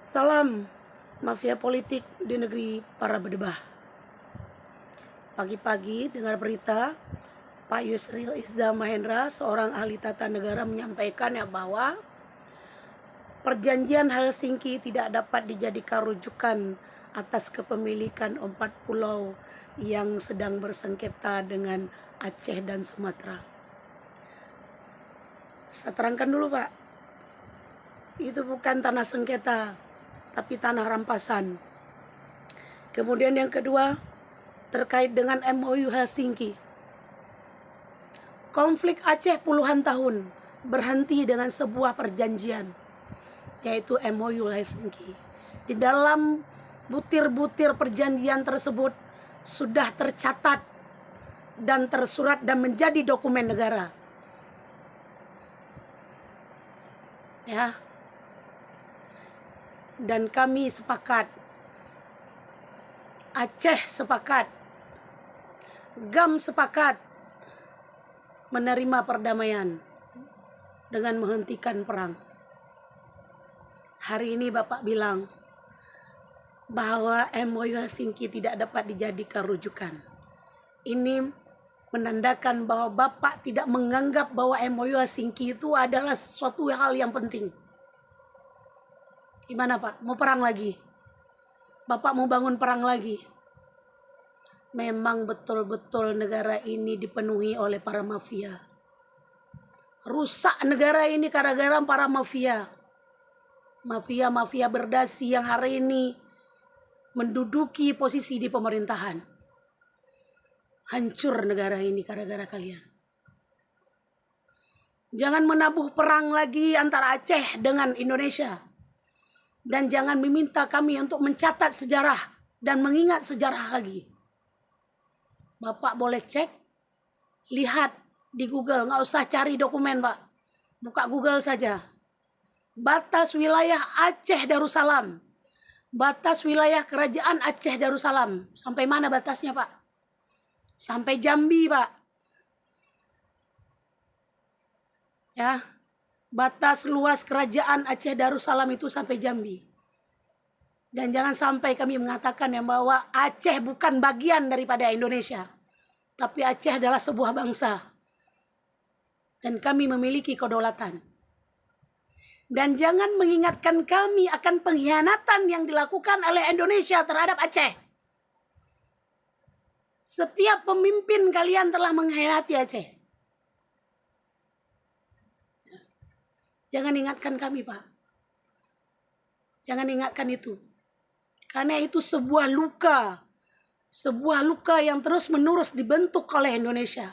Salam mafia politik di negeri para berdebah. Pagi-pagi dengar berita Pak Yusril Iza Mahendra, seorang ahli tata negara, menyampaikan bahwa perjanjian Helsinki tidak dapat dijadikan rujukan atas kepemilikan 4 pulau yang sedang bersengketa dengan Aceh dan Sumatera. Saya terangkan dulu, Pak. Itu bukan tanah sengketa, tapi tanah rampasan. Kemudian yang kedua, terkait dengan MOU Helsinki. Konflik Aceh puluhan tahun berhenti dengan sebuah perjanjian, yaitu MOU Helsinki. Di dalam butir-butir perjanjian tersebut sudah tercatat dan tersurat dan menjadi dokumen negara. Ya. Dan kami sepakat, Aceh sepakat, GAM sepakat menerima perdamaian dengan menghentikan perang. Hari ini Bapak bilang bahwa MOU Helsinki tidak dapat dijadikan rujukan. Ini menandakan bahwa Bapak tidak menganggap bahwa MOU Helsinki itu adalah suatu hal yang penting. Gimana Pak? Mau perang lagi? Bapak mau bangun perang lagi? Memang betul-betul negara ini dipenuhi oleh para mafia. Rusak negara ini gara-gara para mafia. Mafia-mafia berdasi yang hari ini menduduki posisi di pemerintahan. Hancur negara ini gara-gara kalian. Jangan menabuh perang lagi antara Aceh dengan Indonesia. Dan jangan meminta kami untuk mencatat sejarah dan mengingat sejarah lagi. Bapak boleh cek, lihat di Google, nggak usah cari dokumen Pak. Buka Google saja. Batas wilayah Aceh Darussalam. Batas wilayah kerajaan Aceh Darussalam. Sampai mana batasnya Pak? Sampai Jambi Pak. Ya, batas luas kerajaan Aceh Darussalam itu sampai Jambi. Dan jangan sampai kami mengatakan bahwa Aceh bukan bagian daripada Indonesia. Tapi Aceh adalah sebuah bangsa. Dan kami memiliki kedaulatan. Dan jangan mengingatkan kami akan pengkhianatan yang dilakukan oleh Indonesia terhadap Aceh. Setiap pemimpin kalian telah mengkhianati Aceh. Jangan ingatkan kami Pak. Jangan ingatkan itu. Karena itu sebuah luka. Sebuah luka yang terus-menerus dibentuk oleh Indonesia.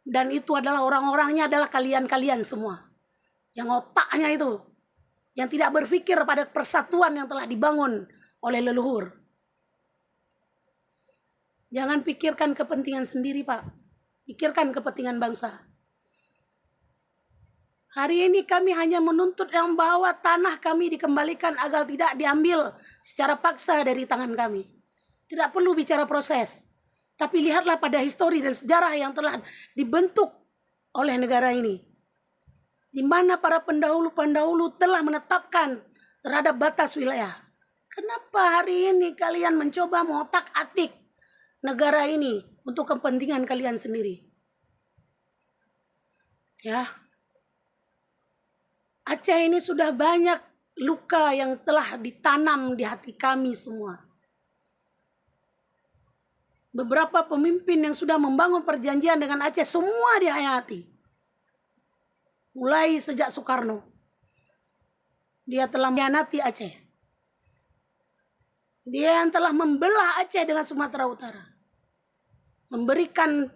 Dan itu adalah orang-orangnya adalah kalian-kalian semua. Yang otaknya itu. Yang tidak berpikir pada persatuan yang telah dibangun oleh leluhur. Jangan pikirkan kepentingan sendiri Pak. Pikirkan kepentingan bangsa. Hari ini kami hanya menuntut yang bahwa tanah kami dikembalikan agar tidak diambil secara paksa dari tangan kami. Tidak perlu bicara proses. Tapi lihatlah pada histori dan sejarah yang telah dibentuk oleh negara ini. Di mana para pendahulu-pendahulu telah menetapkan terhadap batas wilayah. Kenapa hari ini kalian mencoba mengotak-atik negara ini untuk kepentingan kalian sendiri? Ya. Aceh ini sudah banyak luka yang telah ditanam di hati kami semua. Beberapa pemimpin yang sudah membangun perjanjian dengan Aceh semua dihayati. Mulai sejak Soekarno. Dia telah mengkhianati Aceh. Dia yang telah membelah Aceh dengan Sumatera Utara. Memberikan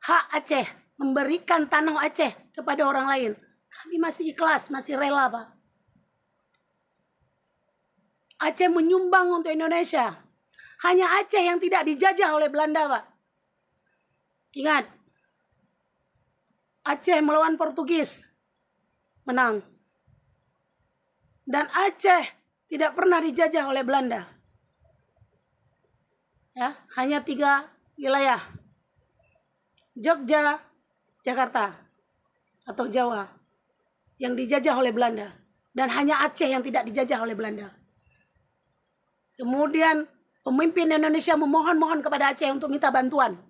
hak Aceh, memberikan tanah Aceh kepada orang lain. Kami masih ikhlas, masih rela Pak. Aceh menyumbang untuk Indonesia. Hanya Aceh yang tidak dijajah oleh Belanda Pak. Ingat. Aceh melawan Portugis. Menang. Dan Aceh tidak pernah dijajah oleh Belanda. Ya, hanya 3 wilayah. Jogja, Jakarta atau Jawa yang dijajah oleh Belanda. Dan hanya Aceh yang tidak dijajah oleh Belanda. Kemudian pemimpin Indonesia memohon-mohon kepada Aceh untuk minta bantuan.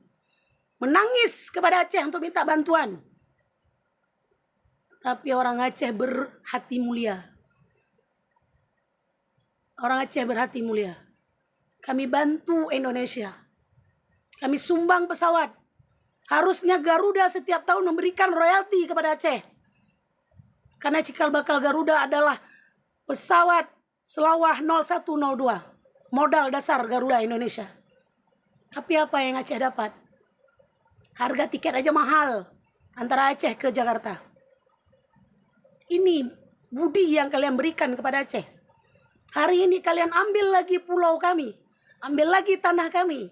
Menangis kepada Aceh untuk minta bantuan. Tapi orang Aceh berhati mulia. Orang Aceh berhati mulia. Kami bantu Indonesia. Kami sumbang pesawat. Harusnya Garuda setiap tahun memberikan royalti kepada Aceh. Karena cikal bakal Garuda adalah pesawat Selawah 0102. Modal dasar Garuda Indonesia. Tapi apa yang Aceh dapat? Harga tiket aja mahal. Antara Aceh ke Jakarta. Ini budi yang kalian berikan kepada Aceh. Hari ini kalian ambil lagi pulau kami. Ambil lagi tanah kami.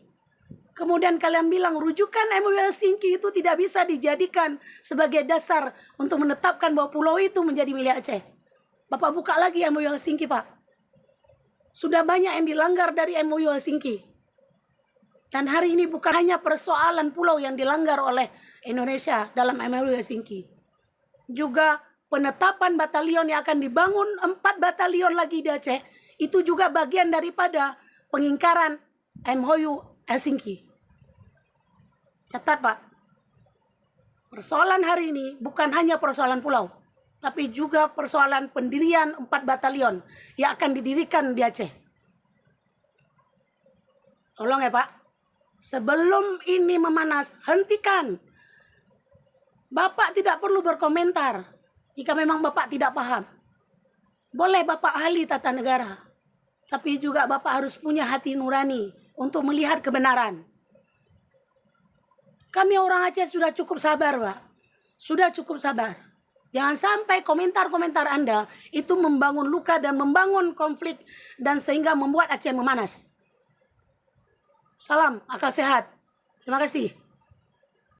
Kemudian kalian bilang rujukan MOU Helsinki itu tidak bisa dijadikan sebagai dasar untuk menetapkan bahwa pulau itu menjadi milik Aceh. Bapak buka lagi MOU Helsinki, Pak. Sudah banyak yang dilanggar dari MOU Helsinki. Dan hari ini bukan hanya persoalan pulau yang dilanggar oleh Indonesia dalam MOU Helsinki. Juga penetapan batalion yang akan dibangun 4 batalion lagi di Aceh. Itu juga bagian daripada pengingkaran MOU Helsinki. Catat, Pak. Persoalan hari ini bukan hanya persoalan pulau. Tapi juga persoalan pendirian 4 batalion yang akan didirikan di Aceh. Tolong ya, Pak. Sebelum ini memanas, hentikan. Bapak tidak perlu berkomentar jika memang Bapak tidak paham. Boleh Bapak ahli tata negara. Tapi juga Bapak harus punya hati nurani untuk melihat kebenaran. Kami orang Aceh sudah cukup sabar, Pak. Sudah cukup sabar. Jangan sampai komentar-komentar Anda itu membangun luka dan membangun konflik dan sehingga membuat Aceh memanas. Salam akal sehat. Terima kasih.